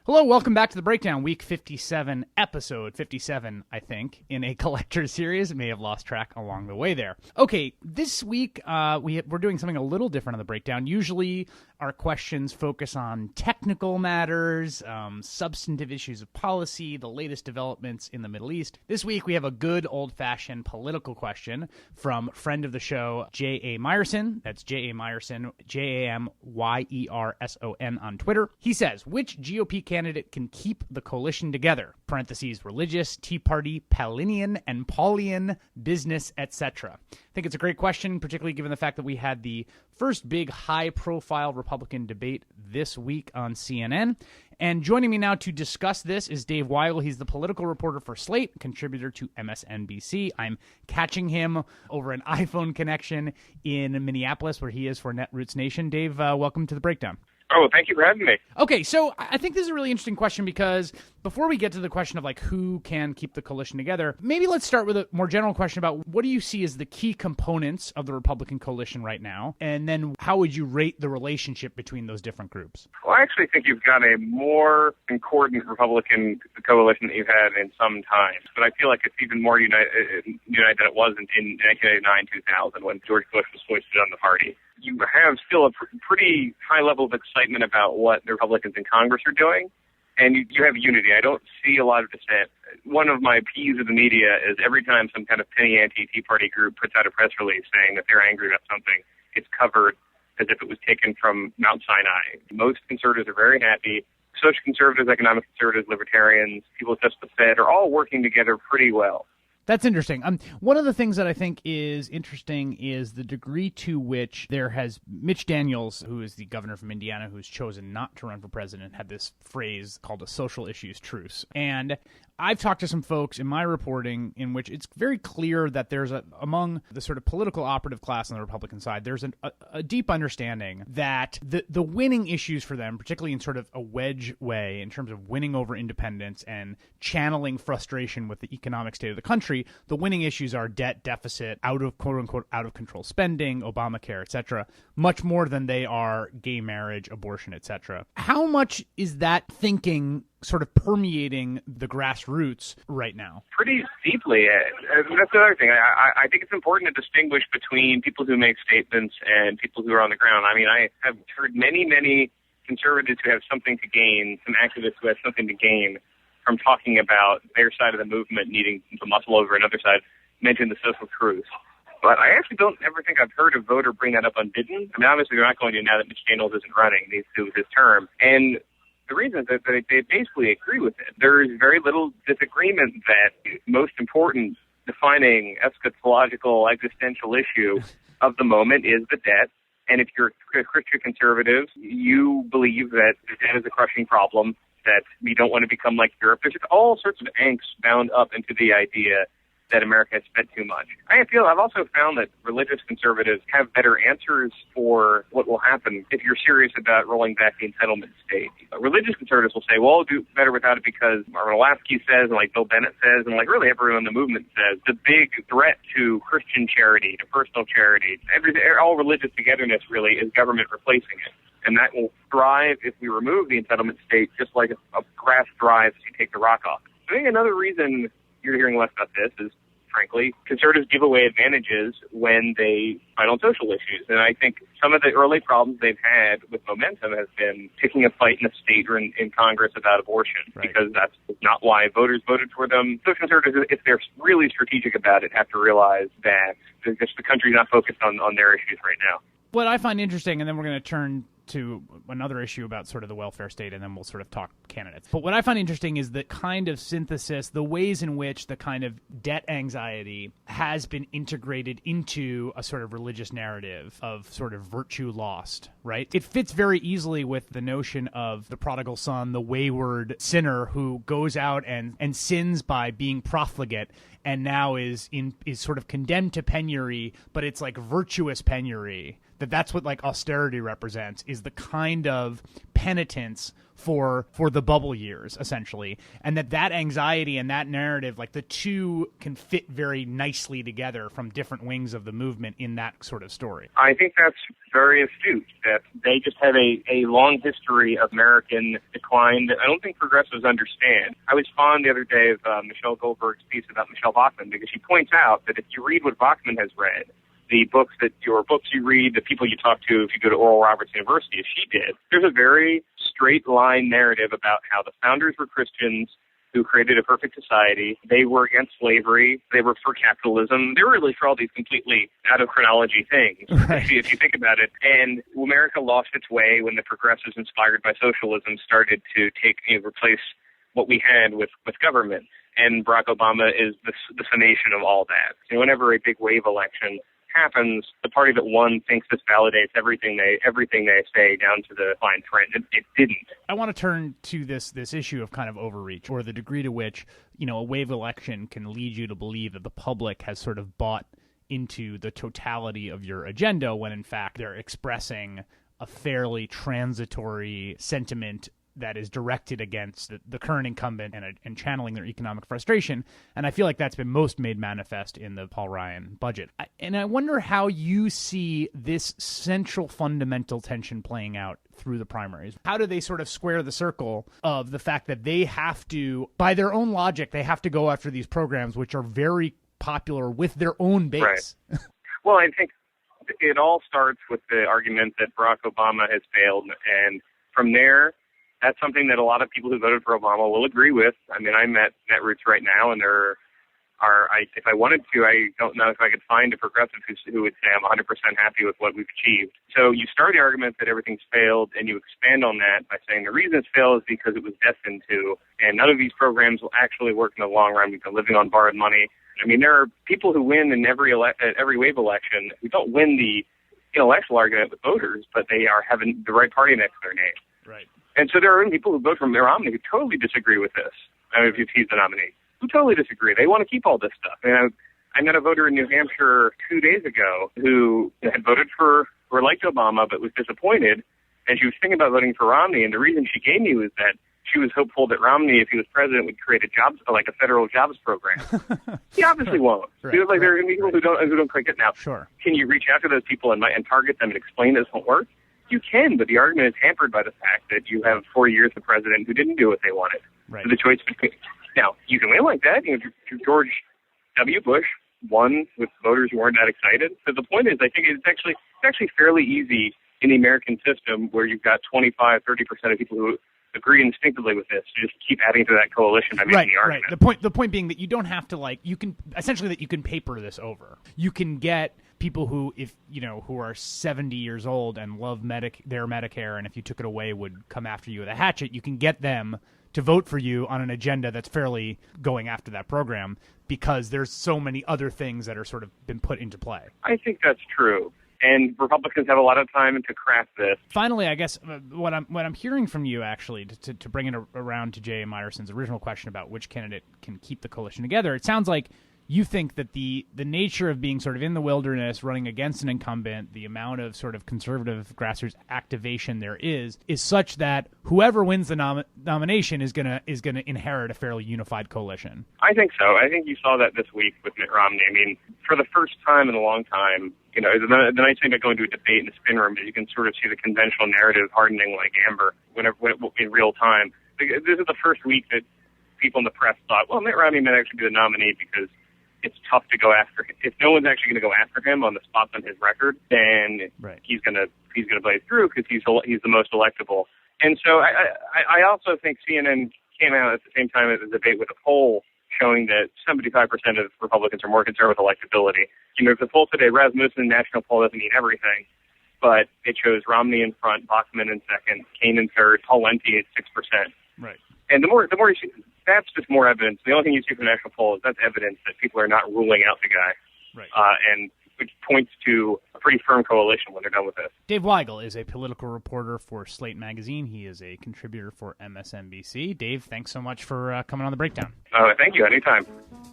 Hello, welcome back to The Breakdown, week 57, episode 57, I think, in a collector's series. May have lost track along the way there. Okay, this week we're doing something a little different on The Breakdown. Usually our questions focus on technical matters, substantive issues of policy, the latest developments in the Middle East. This week we have a good old-fashioned political question from friend of the show, J.A. Meyerson. That's J.A. Meyerson, J-A-M-Y-E-R-S-O-N on Twitter. He says, which GOP candidate can keep the coalition together? Parentheses, religious, Tea Party, Palinian, and Paulian, business, etc. I think it's a great question, particularly given the fact that we had the first big high-profile Republican debate this week on CNN. And joining me now to discuss this is Dave Weigel. He's the political reporter for Slate, contributor to MSNBC. I'm catching him over an iPhone connection in Minneapolis, where he is for Netroots Nation. Dave, welcome to The Breakdown. Oh, thank you for having me. Okay, so I think this is a really interesting question because before we get to the question of like who can keep the coalition together, maybe let's start with a more general question about what do you see as the key components of the Republican coalition right now, and then how would you rate the relationship between those different groups? Well, I actually think you've got a more concordant Republican coalition that you've had in some time, but I feel like it's even more united than it was in 1989-2000 when George Bush was foisted on the party. You have still a pretty high level of excitement about what the Republicans in Congress are doing, and you have unity. I don't see a lot of dissent. One of my peeves of the media is every time some kind of penny anti-Tea Party group puts out a press release saying that they're angry about something, it's covered as if it was taken from Mount Sinai. Most conservatives are very happy. Social conservatives, economic conservatives, libertarians, people such as the Fed are all working together pretty well. That's interesting. One of the things that I think is interesting is the degree to which there has Mitch Daniels, who is the governor from Indiana, who's chosen not to run for president, had this phrase called a social issues truce. And I've talked to some folks in my reporting in which it's very clear that there's among the sort of political operative class on the Republican side, there's a deep understanding that the winning issues for them, particularly in sort of a wedge way in terms of winning over independents and channeling frustration with the economic state of the country, the winning issues are debt, deficit, out of quote-unquote out of control spending, Obamacare, etc., much more than they are gay marriage, abortion, etc. How much is that thinking sort of permeating the grassroots right now? Pretty deeply. That's another thing. I think it's important to distinguish between people who make statements and people who are on the ground. I mean, I have heard many conservatives who have something to gain, some activists who have something to gain from talking about their side of the movement needing to muscle over another side, mention the social truth. But I actually don't ever think I've heard a voter bring that up unbidden. I mean, obviously they're not going to now that Mitch Daniels isn't running these two his term. And the reason is that they basically agree with it. There is very little disagreement that the most important defining eschatological existential issue of the moment is the debt. And if you're a Christian conservative, you believe that the debt is a crushing problem, that we don't want to become like Europe. There's all sorts of angst bound up into the idea that America has spent too much. I've also found that religious conservatives have better answers for what will happen if you're serious about rolling back the entitlement state. Religious conservatives will say, well, we'll do better without it because Marvin Olasky says, and like Bill Bennett says, and like really everyone in the movement says, the big threat to Christian charity, to personal charity, all religious togetherness really is government replacing it. And that will thrive if we remove the entitlement state, just like a grass thrives if you take the rock off. I think another reason you're hearing less about this is, frankly, conservatives give away advantages when they fight on social issues. And I think some of the early problems they've had with momentum has been picking a fight in the state or in Congress about abortion, right, because that's not why voters voted for them. So conservatives, if they're really strategic about it, have to realize that the country's not focused on their issues right now. What I find interesting, and then we're going to turn to another issue about sort of the welfare state, and then we'll sort of talk candidates. But what I find interesting is the kind of synthesis, the ways in which the kind of debt anxiety has been integrated into a sort of religious narrative of sort of virtue lost, right? It fits very easily with the notion of the prodigal son, the wayward sinner who goes out and sins by being profligate and now is sort of condemned to penury, but it's like virtuous penury. That's what like austerity represents, is the kind of penitence for the bubble years, essentially, and that anxiety and that narrative, like the two can fit very nicely together from different wings of the movement in that sort of story. I think that's very astute, that they just have a long history of American decline that I don't think progressives understand. I was fond the other day of Michelle Goldberg's piece about Michelle Bachmann, because she points out that if you read what Bachmann has read, the books you read, the people you talk to if you go to Oral Roberts University, as she did, there's a very straight line narrative about how the founders were Christians who created a perfect society. They were against slavery. They were for capitalism. They were really for all these completely out of chronology things, right, if you think about it. And America lost its way when the progressives inspired by socialism started to replace what we had with government. And Barack Obama is the summation of all that. Whenever a big wave election happens, the party that won thinks this validates everything they say down to the fine print. It didn't. I want to turn to this issue of kind of overreach, or the degree to which a wave election can lead you to believe that the public has sort of bought into the totality of your agenda, when in fact they're expressing a fairly transitory sentiment that is directed against the current incumbent and channeling their economic frustration. And I feel like that's been most made manifest in the Paul Ryan budget. And I wonder how you see this central fundamental tension playing out through the primaries. How do they sort of square the circle of the fact that they have to, by their own logic, they have to go after these programs which are very popular with their own base? Right. Well, I think it all starts with the argument that Barack Obama has failed. And from there, that's something that a lot of people who voted for Obama will agree with. I mean, I'm at Netroots right now, and if I wanted to, I don't know if I could find a progressive who would say I'm 100% happy with what we've achieved. So you start the argument that everything's failed, and you expand on that by saying the reason it's failed is because it was destined to, and none of these programs will actually work in the long run. We've been living on borrowed money. I mean, there are people who win in every wave election who don't win the intellectual argument with voters, but they are having the right party next to their name. Right. And so there are people who vote for Mitt Romney who totally disagree with this. I mean, if he's the nominee, who totally disagree. They want to keep all this stuff. And I met a voter in New Hampshire 2 days ago who had voted for or liked Obama but was disappointed, and she was thinking about voting for Romney. And the reason she gave me was that she was hopeful that Romney, if he was president, would create a federal jobs program. He obviously won't. Right, There are going to be people who don't quite get now. Sure. Can you reach out to those people and target them and explain this won't work? You can, but the argument is hampered by the fact that you have 4 years of president who didn't do what they wanted. Right. So the choice between now you can win like that. George W. Bush won with voters who weren't that excited. So the point is, I think it's actually fairly easy in the American system where you've got 25, 30% of people who agree instinctively with this to just keep adding to that coalition by making the argument. Right. The point being that you don't have to you can paper this over. You can get people who who are 70 years old and love their Medicare, and if you took it away would come after you with a hatchet. You can get them to vote for you on an agenda that's fairly going after that program because there's so many other things that are sort of been put into play. I think that's true. And Republicans have a lot of time to craft this. Finally, I guess what I'm hearing from you, actually, to bring it around to Jay Myerson's original question about which candidate can keep the coalition together, it sounds like you think that the nature of being sort of in the wilderness, running against an incumbent, the amount of sort of conservative grassroots activation there is such that whoever wins the nomination is gonna inherit a fairly unified coalition. I think so. I think you saw that this week with Mitt Romney. I mean, for the first time in a long time, the nice thing about going to a debate in the spin room is you can sort of see the conventional narrative hardening like amber when in real time. This is the first week that people in the press thought, well, Mitt Romney might actually be the nominee because it's tough to go after him. If no one's actually going to go after him on the spots on his record, then right. he's going to blaze through because he's the most electable. And so I also think CNN came out at the same time as the debate with a poll showing that 75% of Republicans are more concerned with electability. The poll today, Rasmussen national poll doesn't mean everything, but it shows Romney in front, Bachmann in second, Kaine in third, Pawlenty at 6%. Right. And the more you see, that's just more evidence. The only thing you see from national polls, that's evidence that people are not ruling out the guy. Right. And which points to a pretty firm coalition when they're done with this. Dave Weigel is a political reporter for Slate Magazine. He is a contributor for MSNBC. Dave, thanks so much for coming on The Breakdown. Thank you. Anytime.